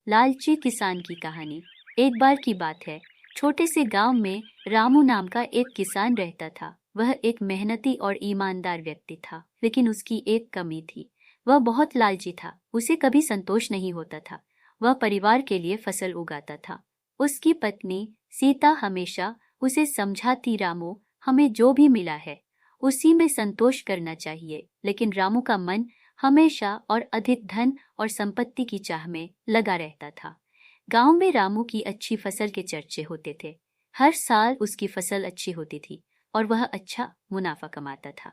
लालची किसान की कहानी। एक बार की बात है, छोटे से गांव में रामू नाम का एक किसान रहता था। वह एक मेहनती और ईमानदार व्यक्ति था, लेकिन उसकी एक कमी थी। वह बहुत लालची था, उसे कभी संतोष नहीं होता था। वह परिवार के लिए फसल उगाता था। उसकी पत्नी सीता हमेशा उसे समझाती, रामू, हमें जो भी मिला है उसी में संतोष करना चाहिए। लेकिन रामू का मन हमेशा और अधिक धन और संपत्ति की चाह में लगा रहता था। गांव में रामू की अच्छी फसल के चर्चे होते थे। हर साल उसकी फसल अच्छी होती थी और वह अच्छा मुनाफा कमाता था।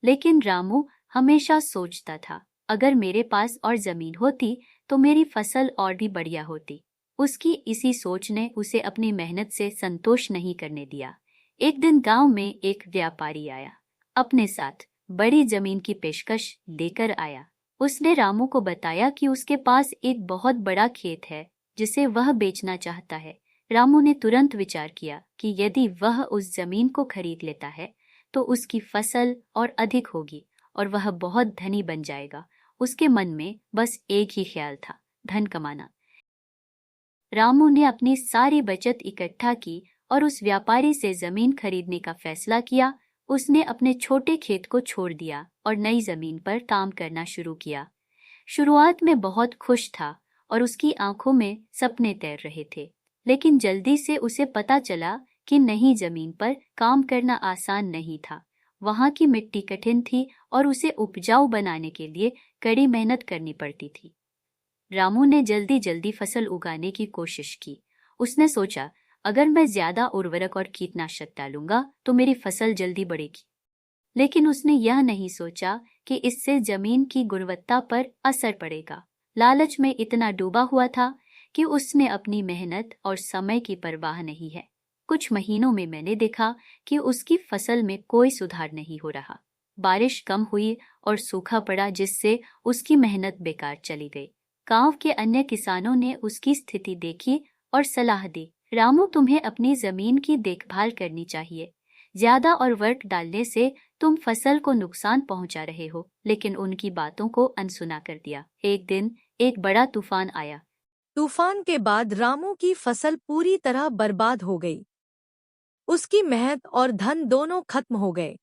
लेकिन रामू हमेशा सोचता था, अगर मेरे पास और जमीन होती तो मेरी फसल और भी बढ़िया होती। उसकी इसी सोच ने उसे अपनी मेहनत से संतोष नहीं करने दिया। एक दिन गांव में एक व्यापारी आया। अपने साथ बड़ी जमीन की पेशकश लेकर आया। उसने रामू को बताया कि उसके पास एक बहुत बड़ा खेत है जिसे वह बेचना चाहता है। रामू ने तुरंत विचार किया कि यदि वह उस जमीन को खरीद लेता है तो उसकी फसल और अधिक होगी और वह बहुत धनी बन जाएगा। उसके मन में बस एक ही ख्याल था, धन कमाना। रामू ने अपनी सारी बचत इकट्ठा की और उस व्यापारी से जमीन खरीदने का फैसला किया। उसने अपने छोटे खेत को छोड़ दिया और नई जमीन पर काम करना शुरू किया। शुरुआत में बहुत खुश था और उसकी आंखों में सपने तैर रहे थे। लेकिन जल्दी से उसे पता चला कि नई जमीन पर काम करना आसान नहीं था। वहां की मिट्टी कठिन थी और उसे उपजाऊ बनाने के लिए कड़ी मेहनत करनी पड़ती थी। रामू ने जल्दी जल्दी फसल उगाने की कोशिश की। उसने सोचा, अगर मैं ज्यादा उर्वरक और कीटनाशक डालूंगा तो मेरी फसल जल्दी बढ़ेगी। लेकिन उसने यह नहीं सोचा कि इससे जमीन की गुणवत्ता पर असर पड़ेगा। लालच में इतना डूबा हुआ था कि उसने अपनी मेहनत और समय की परवाह नहीं है। कुछ महीनों में मैंने देखा कि उसकी फसल में कोई सुधार नहीं हो रहा। बारिश कम हुई और सूखा पड़ा, जिससे उसकी मेहनत बेकार चली गई। गांव के अन्य किसानों ने उसकी स्थिति देखी और सलाह दी, रामू, तुम्हें अपनी जमीन की देखभाल करनी चाहिए। ज्यादा उर्वरक डालने से तुम फसल को नुकसान पहुंचा रहे हो। लेकिन उनकी बातों को अनसुना कर दिया। एक दिन एक बड़ा तूफान आया। तूफान के बाद रामू की फसल पूरी तरह बर्बाद हो गई। उसकी मेहनत और धन दोनों खत्म हो गए।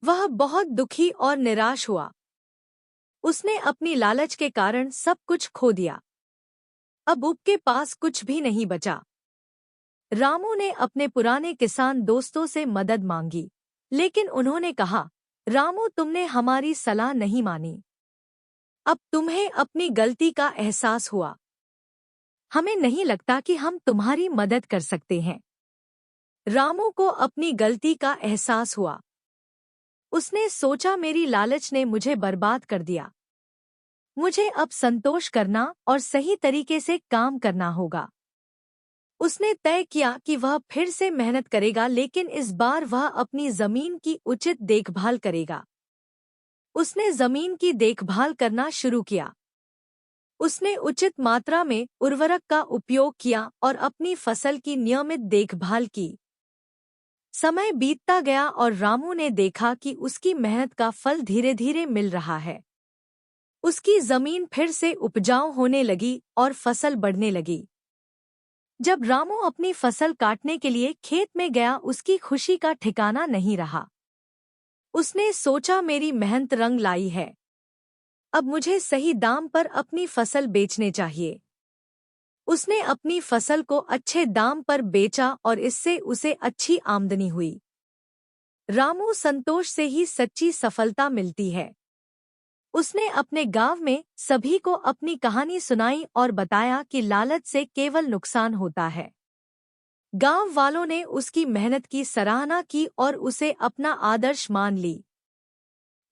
वह बहुत दुखी और निराश हुआ। उसने अपनी लालच के कारण सब कुछ खो दिया। अब उसके पास कुछ भी नहीं बचा। रामू ने अपने पुराने किसान दोस्तों से मदद मांगी, लेकिन उन्होंने कहा, रामू, तुमने हमारी सलाह नहीं मानी। अब तुम्हें अपनी गलती का एहसास हुआ। हमें नहीं लगता कि हम तुम्हारी मदद कर सकते हैं। रामू को अपनी गलती का एहसास हुआ। उसने सोचा, मेरी लालच ने मुझे बर्बाद कर दिया। मुझे अब संतोष करना और सही तरीके से काम करना होगा। उसने तय किया कि वह फिर से मेहनत करेगा, लेकिन इस बार वह अपनी जमीन की उचित देखभाल करेगा। उसने जमीन की देखभाल करना शुरू किया। उसने उचित मात्रा में उर्वरक का उपयोग किया और अपनी फसल की नियमित देखभाल की। समय बीतता गया और रामू ने देखा कि उसकी मेहनत का फल धीरे धीरे मिल रहा है। उसकी जमीन फिर से उपजाऊ होने लगी और फसल बढ़ने लगी। जब रामू अपनी फसल काटने के लिए खेत में गया, उसकी खुशी का ठिकाना नहीं रहा। उसने सोचा, मेरी मेहनत रंग लाई है। अब मुझे सही दाम पर अपनी फसल बेचने चाहिए। उसने अपनी फसल को अच्छे दाम पर बेचा और इससे उसे अच्छी आमदनी हुई। रामू, संतोष से ही सच्ची सफलता मिलती है। उसने अपने गांव में सभी को अपनी कहानी सुनाई और बताया कि लालच से केवल नुकसान होता है। गांव वालों ने उसकी मेहनत की सराहना की और उसे अपना आदर्श मान ली।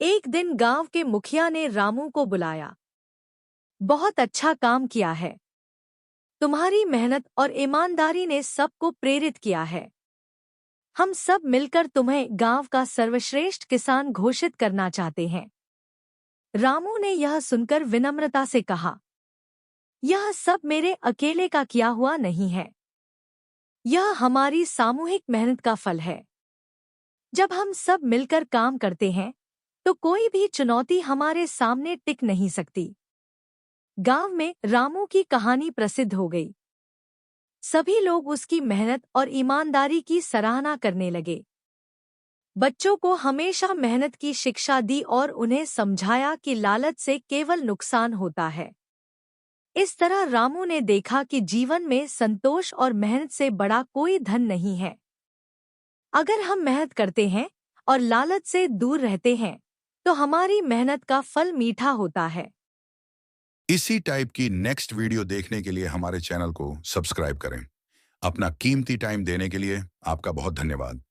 एक दिन गांव के मुखिया ने रामू को बुलाया। बहुत अच्छा काम किया है। तुम्हारी मेहनत और ईमानदारी ने सबको प्रेरित किया है। हम सब मिलकर तुम्हें गांव का सर्वश्रेष्ठ किसान घोषित करना चाहते हैं। रामू ने यह सुनकर विनम्रता से कहा, यह सब मेरे अकेले का किया हुआ नहीं है। यह हमारी सामूहिक मेहनत का फल है। जब हम सब मिलकर काम करते हैं तो कोई भी चुनौती हमारे सामने टिक नहीं सकती। गांव में रामू की कहानी प्रसिद्ध हो गई। सभी लोग उसकी मेहनत और ईमानदारी की सराहना करने लगे। बच्चों को हमेशा मेहनत की शिक्षा दी और उन्हें समझाया कि लालच से केवल नुकसान होता है। इस तरह रामू ने देखा कि जीवन में संतोष और मेहनत से बड़ा कोई धन नहीं है। अगर हम मेहनत करते हैं और लालच से दूर रहते हैं, तो हमारी मेहनत का फल मीठा होता है। इसी टाइप की नेक्स्ट वीडियो देखने के लिए हमारे चैनल को सब्सक्राइब करें। अपना कीमती टाइम देने के लिए आपका बहुत धन्यवाद।